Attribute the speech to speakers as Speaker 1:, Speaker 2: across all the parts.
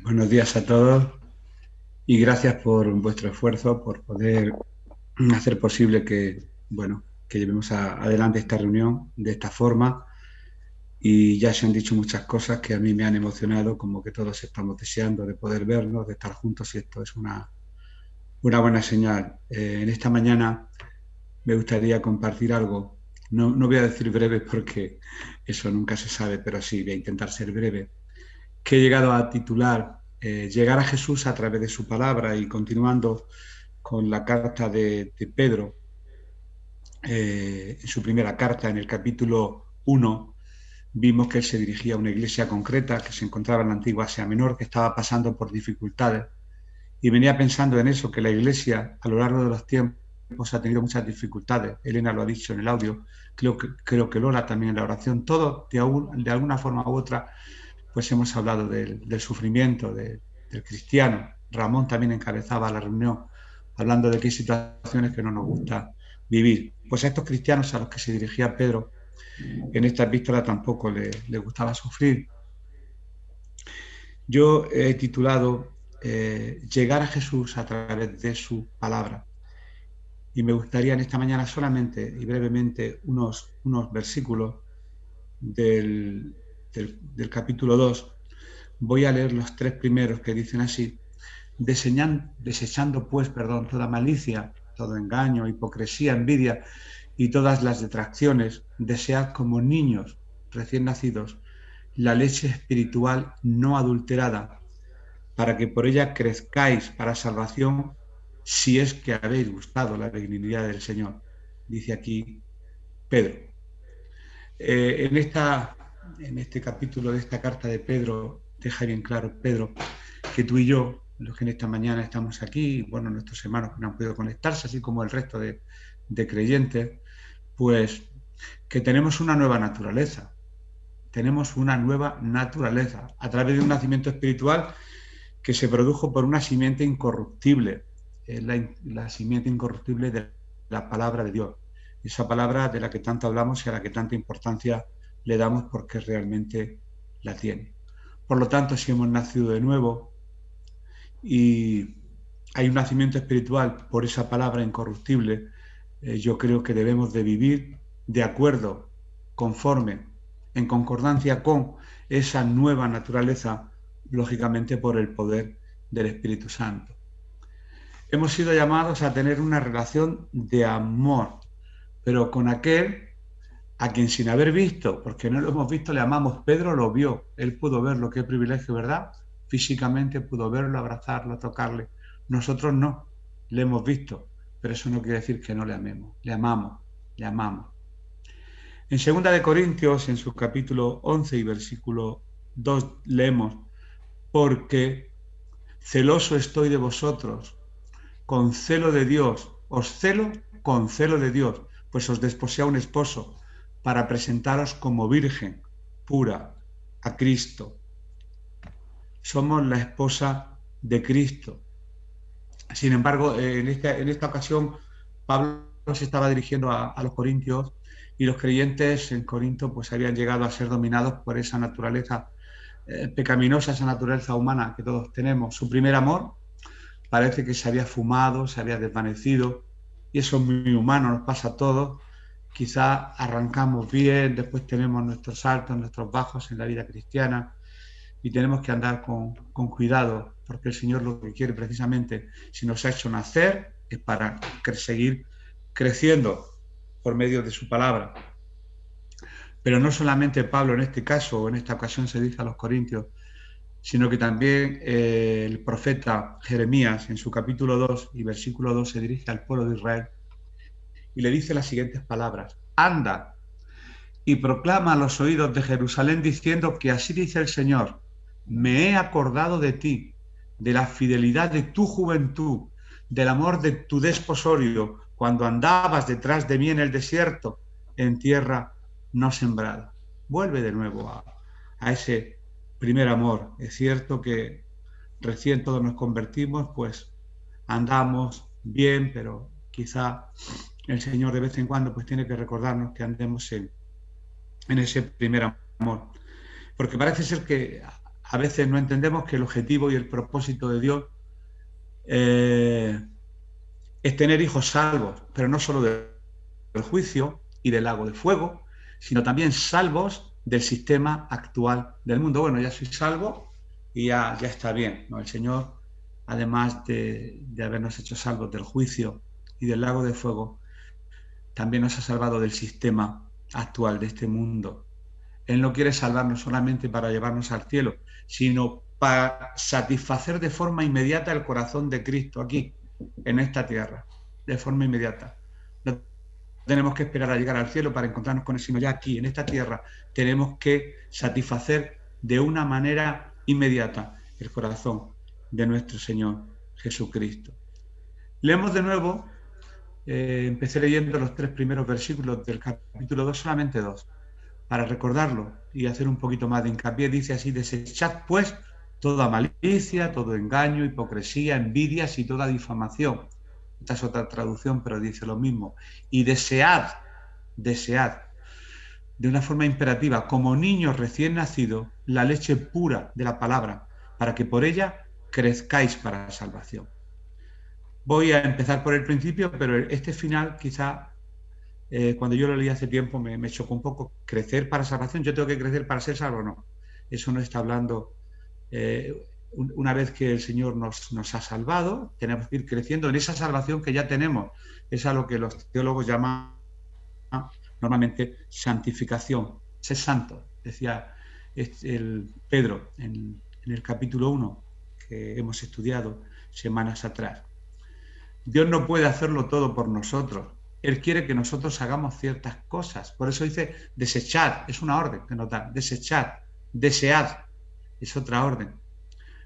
Speaker 1: Buenos días a todos y gracias por vuestro esfuerzo, por poder hacer posible que llevemos adelante esta reunión de esta forma. Y ya se han dicho muchas cosas que a mí me han emocionado, como que todos estamos deseando de poder vernos, de estar juntos, y esto es una buena señal. En esta mañana me gustaría compartir algo. No voy a decir breve porque eso nunca se sabe, pero sí voy a intentar ser breve, que he llegado a titular Llegar a Jesús a través de su palabra, y continuando con la carta de Pedro, en su primera carta, en el capítulo 1, vimos que él se dirigía a una iglesia concreta que se encontraba en la antigua Asia Menor, que estaba pasando por dificultades, y venía pensando en eso, que la iglesia a lo largo de los tiempos ha tenido muchas dificultades. Elena lo ha dicho en el audio, creo que Lola también en la oración, todos de alguna forma u otra pues hemos hablado del sufrimiento del cristiano. Ramón también encabezaba la reunión hablando de que hay situaciones que no nos gusta vivir. Pues a estos cristianos a los que se dirigía Pedro en esta epístola tampoco le gustaba sufrir. Yo he titulado Llegar a Jesús a través de su palabra. Y me gustaría en esta mañana solamente y brevemente unos versículos del capítulo 2. Voy a leer los tres primeros que dicen así: desechando pues, toda malicia, todo engaño, hipocresía, envidia y todas las detracciones, desead como niños recién nacidos la leche espiritual no adulterada, para que por ella crezcáis para salvación, si es que habéis gustado la benignidad del Señor. Dice aquí Pedro. Eh, en, esta, en este capítulo de esta carta de Pedro, deja bien claro Pedro que tú y yo, los que en esta mañana estamos aquí, bueno, nuestros hermanos que no han podido conectarse, así como el resto de creyentes, pues que tenemos una nueva naturaleza. Tenemos una nueva naturaleza a través de un nacimiento espiritual que se produjo por una simiente incorruptible, la simiente incorruptible de la palabra de Dios. Esa palabra de la que tanto hablamos y a la que tanta importancia le damos porque realmente la tiene. Por lo tanto, si hemos nacido de nuevo y hay un nacimiento espiritual por esa palabra incorruptible, yo creo que debemos de vivir de acuerdo, conforme, en concordancia con esa nueva naturaleza, lógicamente por el poder del Espíritu Santo. Hemos sido llamados a tener una relación de amor, pero con aquel a quien sin haber visto, porque no lo hemos visto, le amamos. Pedro lo vio, él pudo verlo, qué privilegio, ¿verdad? Físicamente pudo verlo, abrazarlo, tocarle. Nosotros no, le hemos visto, pero eso no quiere decir que no le amemos. Le amamos, le amamos. En 2 Corintios, en su capítulo 11 y versículo 2, leemos: porque celoso estoy de vosotros, con celo de Dios, os celo con celo de Dios, pues os desposé a un esposo, para presentaros como virgen pura a Cristo. Somos la esposa de Cristo. Sin embargo, en esta ocasión, Pablo se estaba dirigiendo a los corintios, y los creyentes en Corinto pues habían llegado a ser dominados por esa naturaleza pecaminosa, esa naturaleza humana que todos tenemos. Su primer amor parece que se había fumado, se había desvanecido, y eso es muy humano, nos pasa a todos. Quizá arrancamos bien, después tenemos nuestros altos, nuestros bajos en la vida cristiana, y tenemos que andar con cuidado, porque el Señor lo que quiere precisamente, si nos ha hecho nacer, es para seguir creciendo por medio de su palabra. Pero no solamente Pablo en este caso o en esta ocasión se dice a los corintios, sino que también el profeta Jeremías en su capítulo 2 y versículo 2 se dirige al pueblo de Israel y le dice las siguientes palabras: anda y proclama a los oídos de Jerusalén diciendo que así dice el Señor: me he acordado de ti, de la fidelidad de tu juventud, del amor de tu desposorio, cuando andabas detrás de mí en el desierto, en tierra no sembrada. Vuelve de nuevo a ese primer amor. Es cierto que recién todos nos convertimos, pues andamos bien, pero quizá el Señor de vez en cuando pues tiene que recordarnos que andemos en ese primer amor. Porque parece ser que a veces no entendemos que el objetivo y el propósito de Dios es tener hijos salvos, pero no solo del juicio y del lago de fuego, sino también salvos del sistema actual del mundo. Bueno, ya soy salvo y ya está bien, ¿no? El Señor, además de habernos hecho salvos del juicio y del lago de fuego, también nos ha salvado del sistema actual de este mundo. Él no quiere salvarnos solamente para llevarnos al cielo, sino para satisfacer de forma inmediata el corazón de Cristo aquí, en esta tierra, de forma inmediata. No tenemos que esperar a llegar al cielo para encontrarnos con Él, sino ya aquí, en esta tierra, tenemos que satisfacer de una manera inmediata el corazón de nuestro Señor Jesucristo. Leemos de nuevo, empecé leyendo los 3 primeros versículos del capítulo 2, solamente 2, para recordarlo y hacer un poquito más de hincapié. Dice así: desechad pues toda malicia, todo engaño, hipocresía, envidias y toda difamación. Esta es otra traducción, pero dice lo mismo. Y desead de una forma imperativa, como niños recién nacidos, la leche pura de la palabra, para que por ella crezcáis para la salvación. Voy a empezar por el principio, pero este final quizá, cuando yo lo leí hace tiempo, me chocó un poco. Crecer para salvación, yo tengo que crecer para ser salvo, no. Eso no está hablando. Una vez que el Señor nos ha salvado, tenemos que ir creciendo en esa salvación que ya tenemos. Es a lo que los teólogos llaman normalmente santificación. Ser santo, decía el Pedro en el capítulo 1 que hemos estudiado semanas atrás. Dios no puede hacerlo todo por nosotros. Él quiere que nosotros hagamos ciertas cosas. Por eso dice desechar, es una orden que nos da. Desechar, desead, es otra orden.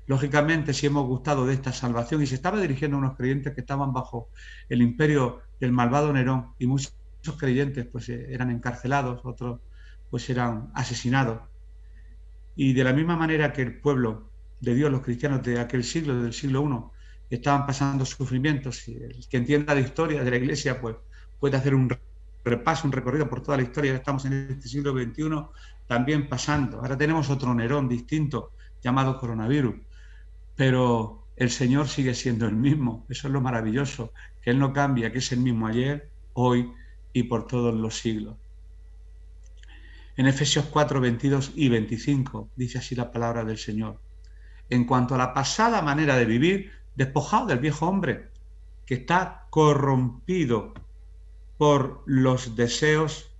Speaker 1: Lógicamente, si hemos gustado de esta salvación, y se estaba dirigiendo a unos creyentes que estaban bajo el imperio del malvado Nerón, y muchos creyentes pues eran encarcelados, otros pues eran asesinados. Y de la misma manera que el pueblo de Dios, los cristianos de aquel siglo, del siglo I, estaban pasando sufrimientos, y el que entienda la historia de la Iglesia pues puede hacer un repaso, un recorrido por toda la historia. Estamos en este siglo XXI también pasando. Ahora tenemos otro Nerón distinto llamado coronavirus, pero el Señor sigue siendo el mismo. Eso es lo maravilloso, que Él no cambia, que es el mismo ayer, hoy y por todos los siglos. En Efesios 4, 22 y 25 dice así la palabra del Señor: en cuanto a la pasada manera de vivir, despojado del viejo hombre, que está corrompido por los deseos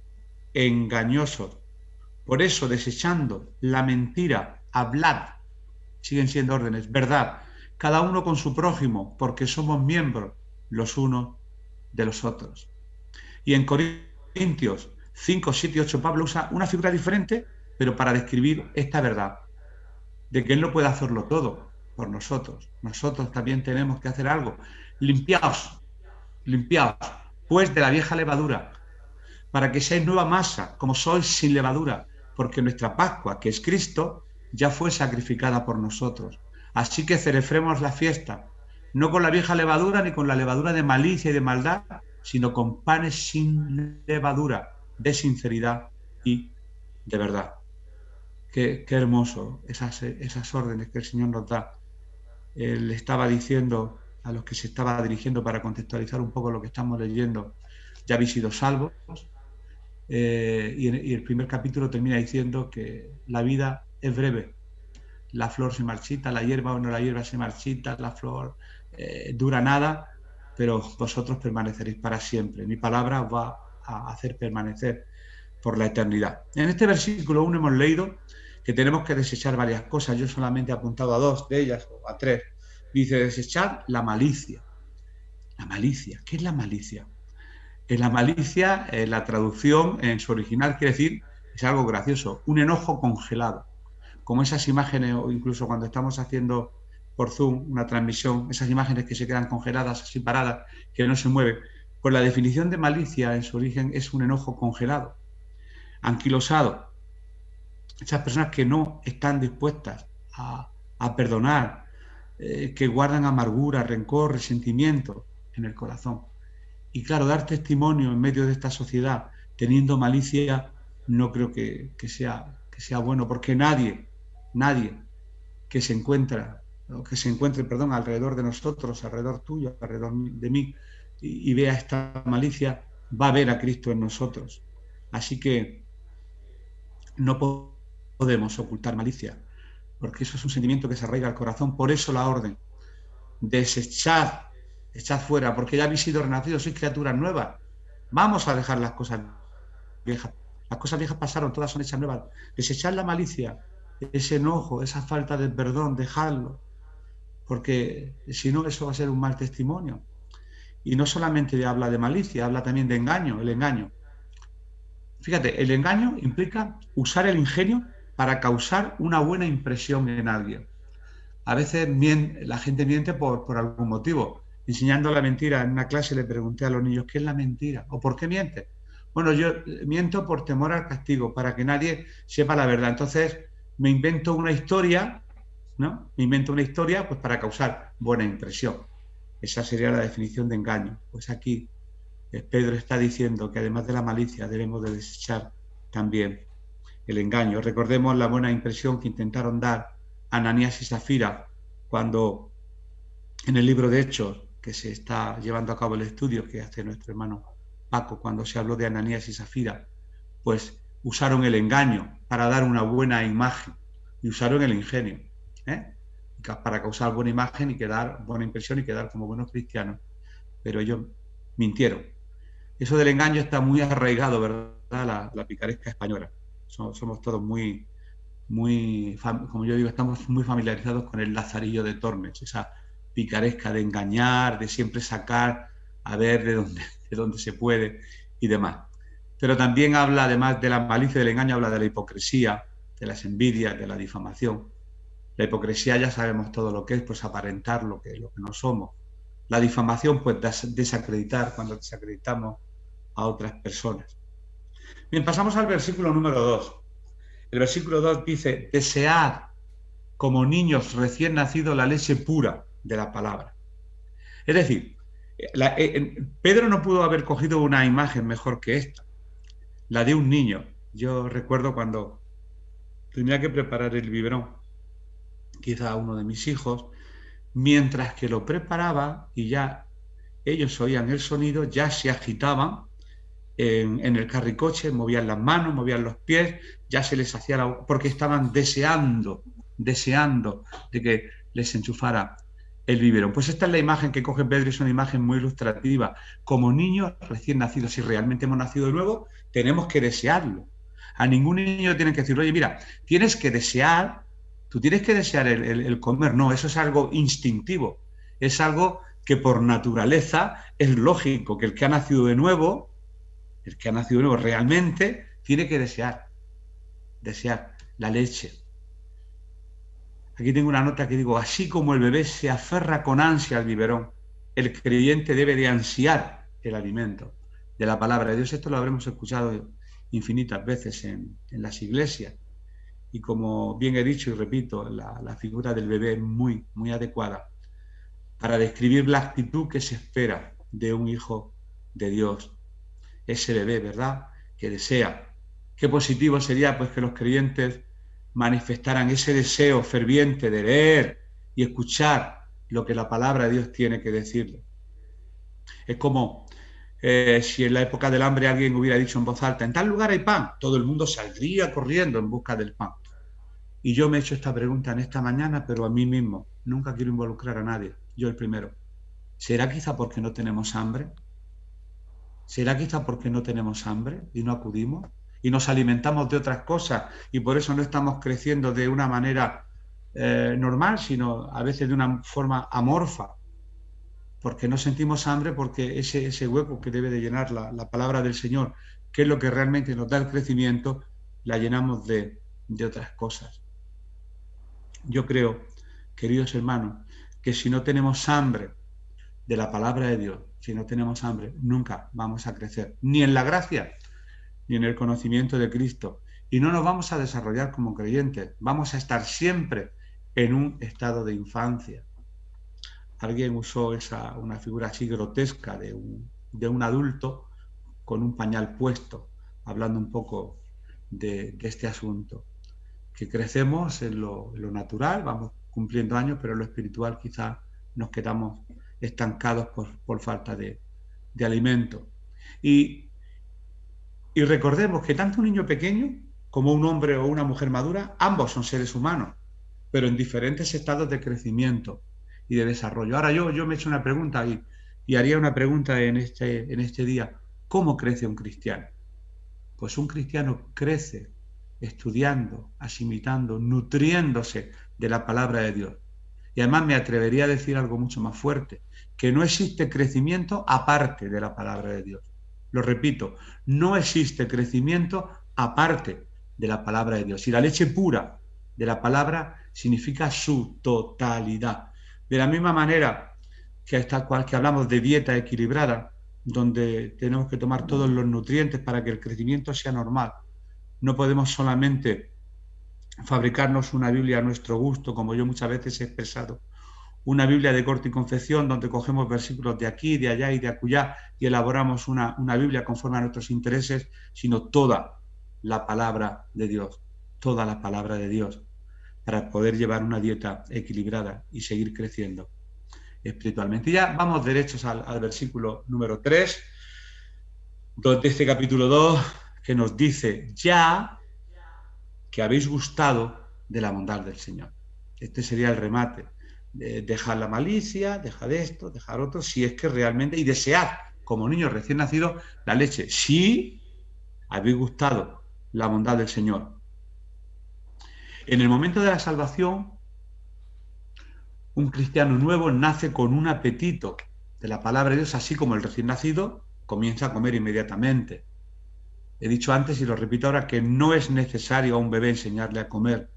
Speaker 1: engañosos. Por eso, desechando la mentira, hablad, siguen siendo órdenes, verdad, cada uno con su prójimo, porque somos miembros los unos de los otros. Y en Corintios 5, 7 y 8, Pablo usa una figura diferente, pero para describir esta verdad, de que Él no puede hacerlo todo por nosotros. Nosotros también tenemos que hacer algo. Limpiaos, pues de la vieja levadura, para que seáis nueva masa, como sois sin levadura, porque nuestra Pascua, que es Cristo, ya fue sacrificada por nosotros. Así que celebremos la fiesta, no con la vieja levadura ni con la levadura de malicia y de maldad, sino con panes sin levadura, de sinceridad y de verdad. Qué hermoso esas órdenes que el Señor nos da. Él estaba diciendo a los que se estaba dirigiendo, para contextualizar un poco lo que estamos leyendo: ya habéis sido salvos. Y el primer capítulo termina diciendo que la vida es breve. La flor se marchita, la hierba se marchita, la flor dura nada, pero vosotros permaneceréis para siempre. Mi palabra os va a hacer permanecer por la eternidad. En este versículo 1 hemos leído que tenemos que desechar varias cosas. Yo solamente he apuntado a 2 de ellas, o a 3. Dice desechar la malicia. La malicia, ¿qué es la malicia? La malicia, la traducción en su original quiere decir, es algo gracioso, un enojo congelado. Como esas imágenes, o incluso cuando estamos haciendo por Zoom una transmisión, esas imágenes que se quedan congeladas, así paradas, que no se mueven. Pues la definición de malicia en su origen es un enojo congelado, anquilosado. Esas personas que no están dispuestas a perdonar, que guardan amargura, rencor, resentimiento en el corazón. Y claro, dar testimonio en medio de esta sociedad teniendo malicia no creo que sea bueno, porque nadie que se encuentra, o que se encuentre, perdón, alrededor de nosotros, alrededor tuyo, alrededor de mí, y vea esta malicia, va a ver a Cristo en nosotros. Así que no podemos ocultar malicia, porque eso es un sentimiento que se arraiga al corazón. Por eso la orden, desechad, echad fuera, porque ya habéis sido renacidos, sois criaturas nuevas. Vamos a dejar las cosas viejas. Las cosas viejas pasaron, todas son hechas nuevas. Desechad la malicia, ese enojo, esa falta de perdón, dejadlo, porque si no, eso va a ser un mal testimonio. Y no solamente habla de malicia, habla también de engaño, el engaño. Fíjate, el engaño implica usar el ingenio para causar una buena impresión en alguien. A veces la gente miente por algún motivo. Enseñando la mentira en una clase le pregunté a los niños, ¿qué es la mentira? ¿O por qué mientes? Bueno, yo miento por temor al castigo, para que nadie sepa la verdad. Entonces me invento una historia, ¿no? Me invento una historia pues para causar buena impresión. Esa sería la definición de engaño. Pues aquí Pedro está diciendo que además de la malicia debemos de desechar también el engaño. Recordemos la buena impresión que intentaron dar Ananías y Zafira cuando en el libro de Hechos, que se está llevando a cabo el estudio que hace nuestro hermano Paco, cuando se habló de Ananías y Zafira, pues usaron el engaño para dar una buena imagen y usaron el ingenio, para causar buena imagen y quedar buena impresión y quedar como buenos cristianos. Pero ellos mintieron. Eso del engaño está muy arraigado, ¿verdad? La picaresca española. Somos todos como yo digo, estamos muy familiarizados con el Lazarillo de Tormes, esa picaresca de engañar, de siempre sacar a ver de dónde se puede y demás. Pero también habla, además de la malicia y del engaño, habla de la hipocresía, de las envidias, de la difamación. La hipocresía ya sabemos todo lo que es, pues aparentar lo que no somos. La difamación, pues desacreditar cuando desacreditamos a otras personas. Bien, pasamos al versículo número 2. El versículo 2 dice, desead como niños recién nacidos la leche pura de la palabra. Es decir, Pedro no pudo haber cogido una imagen mejor que esta, la de un niño. Yo recuerdo cuando tenía que preparar el biberón, quizá uno de mis hijos, mientras que lo preparaba y ya ellos oían el sonido, ya se agitaban en el carricoche, movían las manos, movían los pies, ya se les hacía porque estaban deseando de que les enchufara el biberón. Pues esta es la imagen que coge Pedro, es una imagen muy ilustrativa. Como niños recién nacidos, si realmente hemos nacido de nuevo, tenemos que desearlo. A ningún niño tienen que decir, oye, mira, tienes que desear, tú tienes que desear el comer. No, eso es algo instintivo, es algo que por naturaleza es lógico, que el que ha nacido de nuevo realmente tiene que desear la leche. Aquí tengo una nota que digo, así como el bebé se aferra con ansia al biberón, el creyente debe de ansiar el alimento de la palabra de Dios. Esto lo habremos escuchado infinitas veces en las iglesias. Y como bien he dicho y repito, la figura del bebé es muy, muy adecuada para describir la actitud que se espera de un hijo de Dios. Ese bebé, ¿verdad?, que desea. Qué positivo sería pues que los creyentes manifestaran ese deseo ferviente de leer y escuchar lo que la palabra de Dios tiene que decirle. Es como si en la época del hambre alguien hubiera dicho en voz alta, en tal lugar hay pan, todo el mundo saldría corriendo en busca del pan. Y yo me he hecho esta pregunta en esta mañana, pero a mí mismo. Nunca quiero involucrar a nadie, yo el primero. ¿Será quizá porque no tenemos hambre? ¿Será quizá porque no tenemos hambre y no acudimos? Y nos alimentamos de otras cosas y por eso no estamos creciendo de una manera normal, sino a veces de una forma amorfa. Porque no sentimos hambre, porque ese hueco que debe de llenar la palabra del Señor, que es lo que realmente nos da el crecimiento, la llenamos de otras cosas. Yo creo, queridos hermanos, que si no tenemos hambre de la palabra de Dios, si no tenemos hambre, nunca vamos a crecer, ni en la gracia, ni en el conocimiento de Cristo. Y no nos vamos a desarrollar como creyentes, vamos a estar siempre en un estado de infancia. Alguien usó una figura así grotesca de un adulto con un pañal puesto, hablando un poco de este asunto. Que crecemos en lo natural, vamos cumpliendo años, pero en lo espiritual quizás nos quedamos estancados por falta de alimento. Y recordemos que tanto un niño pequeño como un hombre o una mujer madura, ambos son seres humanos, pero en diferentes estados de crecimiento y de desarrollo. Ahora yo me he hecho una pregunta y haría una pregunta en este día. ¿Cómo crece un cristiano? Pues un cristiano crece estudiando, asimilando, nutriéndose de la palabra de Dios. Y además me atrevería a decir algo mucho más fuerte, que no existe crecimiento aparte de la palabra de Dios. Lo repito, no existe crecimiento aparte de la palabra de Dios. Y la leche pura de la palabra significa su totalidad. De la misma manera que hablamos de dieta equilibrada, donde tenemos que tomar todos los nutrientes para que el crecimiento sea normal. No podemos solamente fabricarnos una Biblia a nuestro gusto, como yo muchas veces he expresado, una Biblia de corte y confección donde cogemos versículos de aquí, de allá y de acullá y elaboramos una Biblia conforme a nuestros intereses, sino toda la palabra de Dios, toda la palabra de Dios, para poder llevar una dieta equilibrada y seguir creciendo espiritualmente. Y ya vamos derechos al versículo número 3 de este capítulo 2, que nos dice: ya que habéis gustado de la bondad del Señor. Este sería el remate. Dejar la malicia, dejar esto, dejar otro, si es que realmente, y desead, como niños recién nacidos, la leche, si habéis gustado la bondad del Señor. En el momento de la salvación, un cristiano nuevo nace con un apetito de la palabra de Dios, así como el recién nacido comienza a comer inmediatamente. He dicho antes y lo repito ahora que no es necesario a un bebé enseñarle a comer.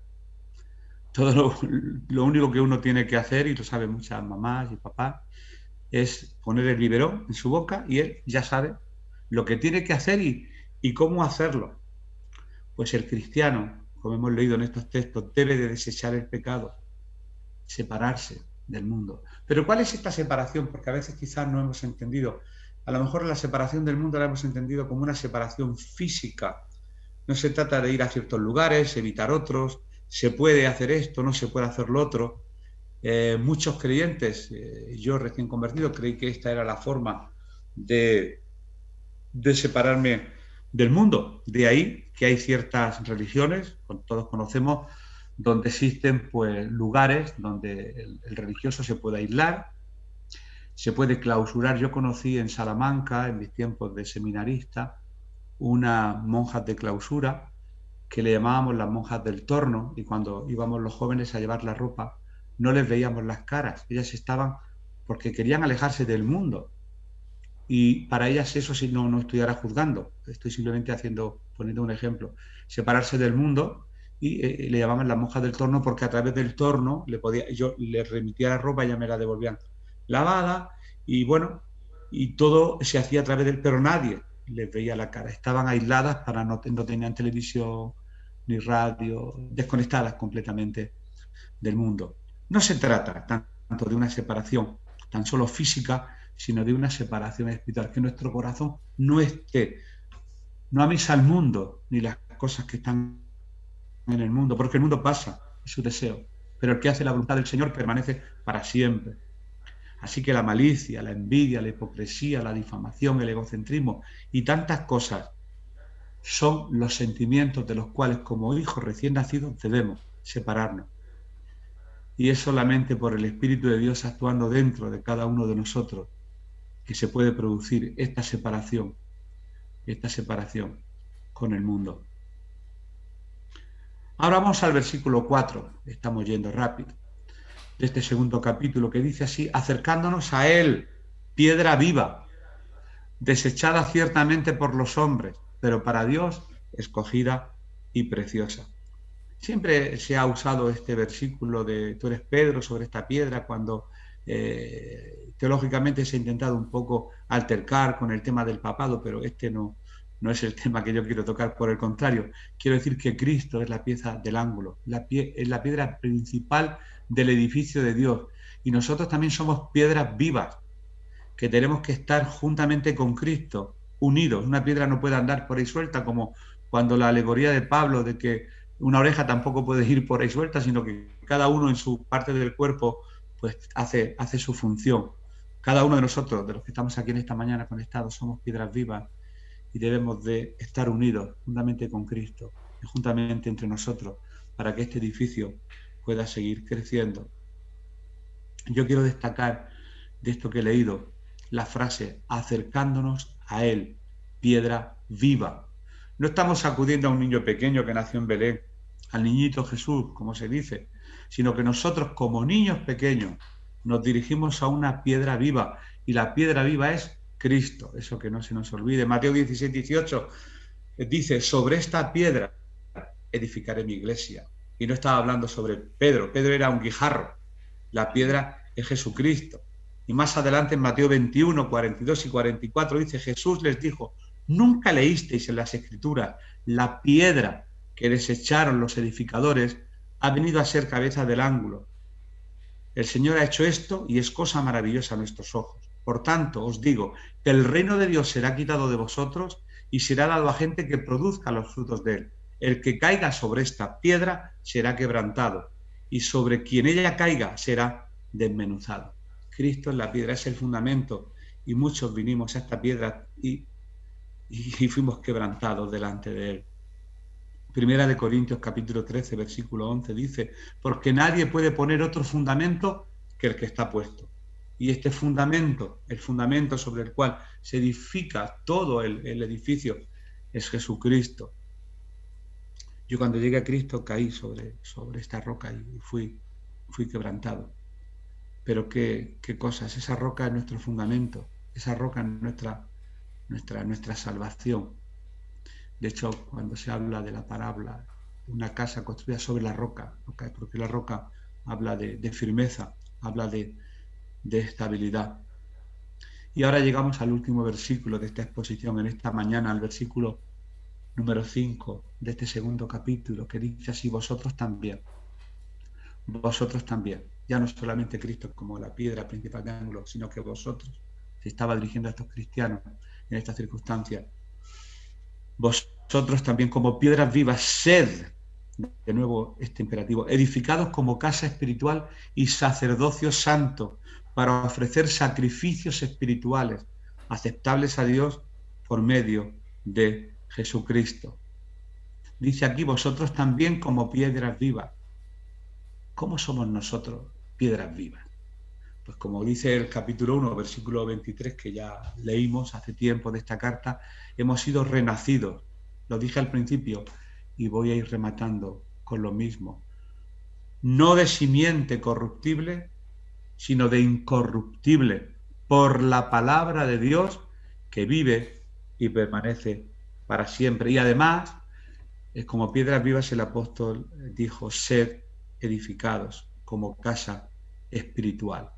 Speaker 1: Todo lo único que uno tiene que hacer, y lo saben muchas mamás y papás, es poner el biberón en su boca y él ya sabe lo que tiene que hacer y cómo hacerlo. Pues el cristiano, como hemos leído en estos textos, debe de desechar el pecado, separarse del mundo. Pero ¿cuál es esta separación? Porque a veces quizás no hemos entendido. A lo mejor la separación del mundo la hemos entendido como una separación física. No se trata de ir a ciertos lugares, evitar otros, se puede hacer esto, no se puede hacer lo otro. Muchos creyentes, yo recién convertido, creí que esta era la forma de separarme del mundo. De ahí que hay ciertas religiones, todos conocemos, donde existen pues lugares donde el religioso se puede aislar, se puede clausurar. Yo conocí en Salamanca, en mis tiempos de seminarista, unas monjas de clausura que le llamábamos las monjas del torno, y cuando íbamos los jóvenes a llevar la ropa no les veíamos las caras, ellas estaban porque querían alejarse del mundo, y para ellas eso sí no estuviera juzgando, estoy simplemente poniendo un ejemplo, separarse del mundo, y le llamaban las monjas del torno porque a través del torno yo les remitía la ropa y ya me la devolvían lavada, y bueno, y todo se hacía a través del, pero nadie les veía la cara, estaban aisladas, no tenían televisión ni radio, desconectadas completamente del mundo. No se trata tanto de una separación tan solo física, sino de una separación espiritual, que nuestro corazón no amisa al mundo ni las cosas que están en el mundo, porque el mundo pasa, es su deseo, pero el que hace la voluntad del Señor permanece para siempre. Así que la malicia, la envidia, la hipocresía, la difamación, el egocentrismo y tantas cosas son los sentimientos de los cuales como hijos recién nacidos debemos separarnos. Y es solamente por el Espíritu de Dios actuando dentro de cada uno de nosotros que se puede producir esta separación con el mundo. Ahora vamos al versículo 4, estamos yendo rápido, de este segundo capítulo, que dice así: acercándonos a Él, piedra viva, desechada ciertamente por los hombres, pero para Dios escogida y preciosa. Siempre se ha usado este versículo de tú eres Pedro sobre esta piedra, cuando teológicamente se ha intentado un poco altercar con el tema del papado, pero este no es el tema que yo quiero tocar. Por el contrario, quiero decir que Cristo es la pieza del ángulo, es la piedra principal del edificio de Dios, y nosotros también somos piedras vivas que tenemos que estar juntamente con Cristo, unidos. Una piedra no puede andar por ahí suelta, como cuando la alegoría de Pablo de que una oreja tampoco puede ir por ahí suelta, sino que cada uno en su parte del cuerpo pues hace su función. Cada uno de nosotros, de los que estamos aquí en esta mañana conectados, somos piedras vivas y debemos de estar unidos juntamente con Cristo y juntamente entre nosotros para que este edificio pueda seguir creciendo. Yo quiero destacar de esto que he leído la frase acercándonos a Él, piedra viva. No estamos acudiendo a un niño pequeño que nació en Belén, al niñito Jesús, como se dice, sino que nosotros como niños pequeños nos dirigimos a una piedra viva y la piedra viva es Cristo, eso que no se nos olvide. Mateo 16, 18 dice, sobre esta piedra edificaré mi iglesia. Y no estaba hablando sobre Pedro, Pedro era un guijarro, la piedra es Jesucristo. Y más adelante en Mateo 21, 42 y 44 dice, Jesús les dijo, ¿nunca leísteis en las Escrituras la piedra que desecharon los edificadores ha venido a ser cabeza del ángulo? El Señor ha hecho esto y es cosa maravillosa a nuestros ojos. Por tanto, os digo que el reino de Dios será quitado de vosotros y será dado a gente que produzca los frutos de él. El que caiga sobre esta piedra será quebrantado y sobre quien ella caiga será desmenuzado. Cristo es la piedra, es el fundamento y muchos vinimos a esta piedra y fuimos quebrantados delante de él. Primera de Corintios capítulo 13, versículo 11 dice, porque nadie puede poner otro fundamento que el que está puesto. Y este fundamento, el fundamento sobre el cual se edifica todo el edificio, es Jesucristo. Yo cuando llegué a Cristo caí sobre esta roca y fui quebrantado. Pero qué cosas, esa roca es nuestro fundamento, esa roca es nuestra salvación. De hecho, cuando se habla de la parábola, una casa construida sobre la roca, porque la roca habla de firmeza, habla de estabilidad. Y ahora llegamos al último versículo de esta exposición en esta mañana, al versículo número 5 de este segundo capítulo, que dice así, vosotros también, ya no solamente Cristo como la piedra principal de ángulo, sino que vosotros, se estaba dirigiendo a estos cristianos en estas circunstancias, vosotros también como piedras vivas, sed, de nuevo este imperativo, edificados como casa espiritual y sacerdocio santo, para ofrecer sacrificios espirituales aceptables a Dios por medio de Jesucristo. Dice aquí, vosotros también como piedras vivas. ¿Cómo somos nosotros piedras vivas? Pues como dice el capítulo 1, versículo 23, que ya leímos hace tiempo de esta carta, hemos sido renacidos. Lo dije al principio y voy a ir rematando con lo mismo. No de simiente corruptible, sino de incorruptible, por la palabra de Dios que vive y permanece para siempre. Y además, como piedras vivas, el apóstol dijo, sed edificados como casa espiritual.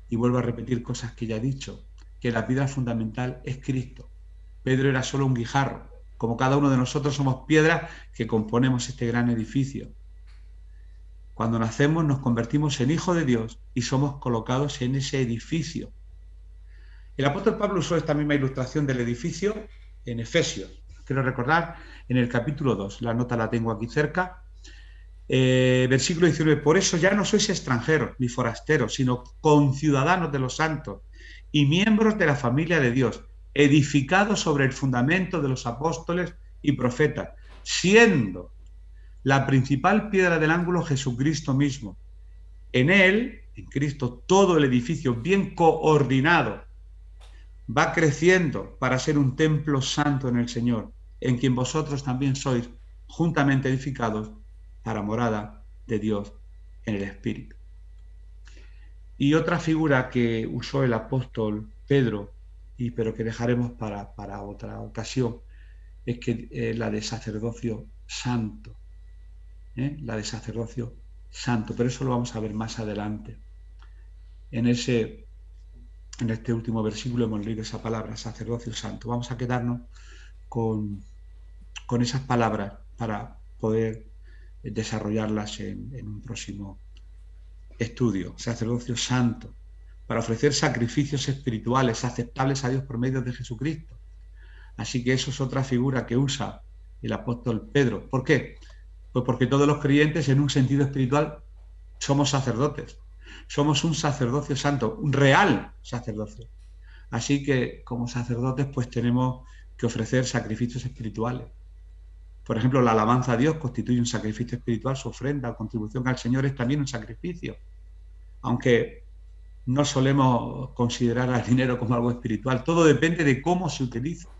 Speaker 1: Y vuelvo a repetir cosas que ya he dicho, que la piedra fundamental es Cristo. Pedro era solo un guijarro, como cada uno de nosotros somos piedras que componemos este gran edificio. Cuando nacemos nos convertimos en hijos de Dios y somos colocados en ese edificio. El apóstol Pablo usó esta misma ilustración del edificio en Efesios. Quiero recordar en el capítulo 2, la nota la tengo aquí cerca, versículo 19, por eso ya no sois extranjeros ni forasteros, sino conciudadanos de los santos y miembros de la familia de Dios, edificados sobre el fundamento de los apóstoles y profetas, siendo la principal piedra del ángulo Jesucristo mismo. En él, en Cristo, todo el edificio bien coordinado va creciendo para ser un templo santo en el Señor, en quien vosotros también sois juntamente edificados para morada de Dios en el Espíritu. Y otra figura que usó el apóstol Pedro, pero que dejaremos para otra ocasión, es que la de sacerdocio santo. La de sacerdocio santo, pero eso lo vamos a ver más adelante. En este último versículo hemos leído esa palabra, sacerdocio santo. Vamos a quedarnos con esas palabras para poder desarrollarlas en un próximo estudio. Sacerdocio santo, para ofrecer sacrificios espirituales aceptables a Dios por medio de Jesucristo. Así que eso es otra figura que usa el apóstol Pedro. ¿Por qué? Pues porque todos los creyentes, en un sentido espiritual, somos sacerdotes. Somos un sacerdocio santo, un real sacerdocio. Así que, como sacerdotes, pues tenemos que ofrecer sacrificios espirituales. Por ejemplo, la alabanza a Dios constituye un sacrificio espiritual, su ofrenda o contribución al Señor es también un sacrificio. Aunque no solemos considerar al dinero como algo espiritual, todo depende de cómo se utilizan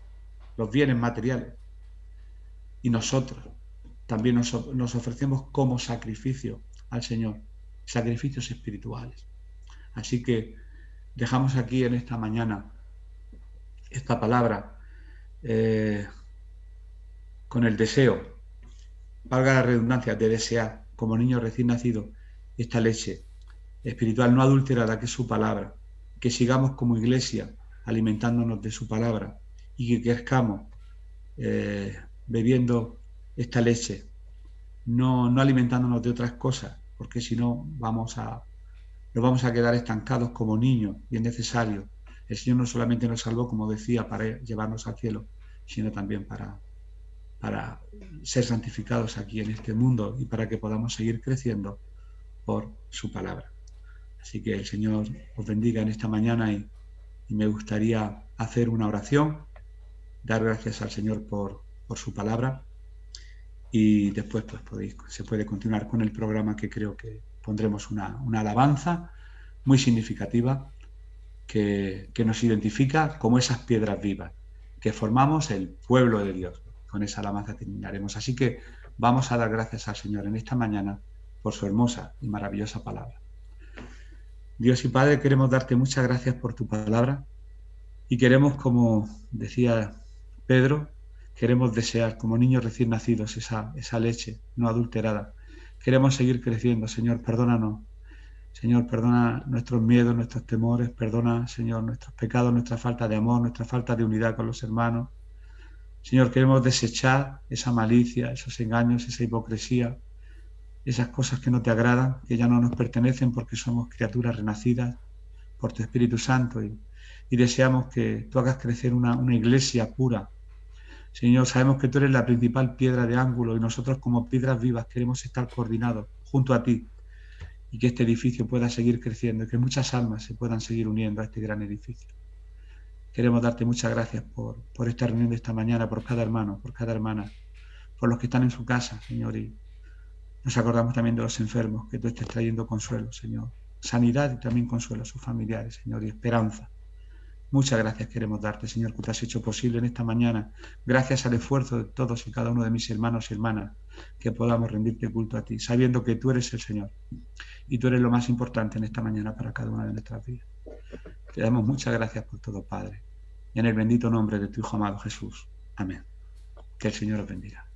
Speaker 1: los bienes materiales. Y nosotros también nos ofrecemos como sacrificio al Señor, sacrificios espirituales. Así que dejamos aquí en esta mañana esta palabra con el deseo, valga la redundancia, de desear como niño recién nacido esta leche espiritual no adulterada que es su palabra, que sigamos como iglesia alimentándonos de su palabra y que crezcamos bebiendo esta leche, no alimentándonos de otras cosas, porque si no nos vamos a quedar estancados como niños y es necesario. El Señor no solamente nos salvó, como decía, para llevarnos al cielo, sino también para ser santificados aquí en este mundo y para que podamos seguir creciendo por su palabra. Así que el Señor os bendiga en esta mañana y me gustaría hacer una oración, dar gracias al Señor por su palabra y después pues se puede continuar con el programa, que creo que pondremos una alabanza muy significativa que nos identifica como esas piedras vivas que formamos el pueblo de Dios. Con esa alabanza terminaremos. Así que vamos a dar gracias al Señor en esta mañana por su hermosa y maravillosa palabra. Dios y Padre, queremos darte muchas gracias por tu palabra y queremos, como decía Pedro, queremos desear como niños recién nacidos esa leche no adulterada. Queremos seguir creciendo. Señor, perdónanos. Señor, perdona nuestros miedos, nuestros temores. Perdona, Señor, nuestros pecados, nuestra falta de amor, nuestra falta de unidad con los hermanos. Señor, queremos desechar esa malicia, esos engaños, esa hipocresía, esas cosas que no te agradan, que ya no nos pertenecen porque somos criaturas renacidas por tu Espíritu Santo y deseamos que tú hagas crecer una iglesia pura. Señor, sabemos que tú eres la principal piedra de ángulo y nosotros como piedras vivas queremos estar coordinados junto a ti y que este edificio pueda seguir creciendo y que muchas almas se puedan seguir uniendo a este gran edificio. Queremos darte muchas gracias por esta reunión de esta mañana, por cada hermano, por cada hermana, por los que están en su casa, Señor, y nos acordamos también de los enfermos, que tú estés trayendo consuelo, Señor, sanidad y también consuelo a sus familiares, Señor, y esperanza. Muchas gracias queremos darte, Señor, que te has hecho posible en esta mañana, gracias al esfuerzo de todos y cada uno de mis hermanos y hermanas, que podamos rendirte culto a ti, sabiendo que tú eres el Señor y tú eres lo más importante en esta mañana para cada una de nuestras vidas. Te damos muchas gracias por todo, Padre, y en el bendito nombre de tu Hijo amado Jesús. Amén. Que el Señor os bendiga.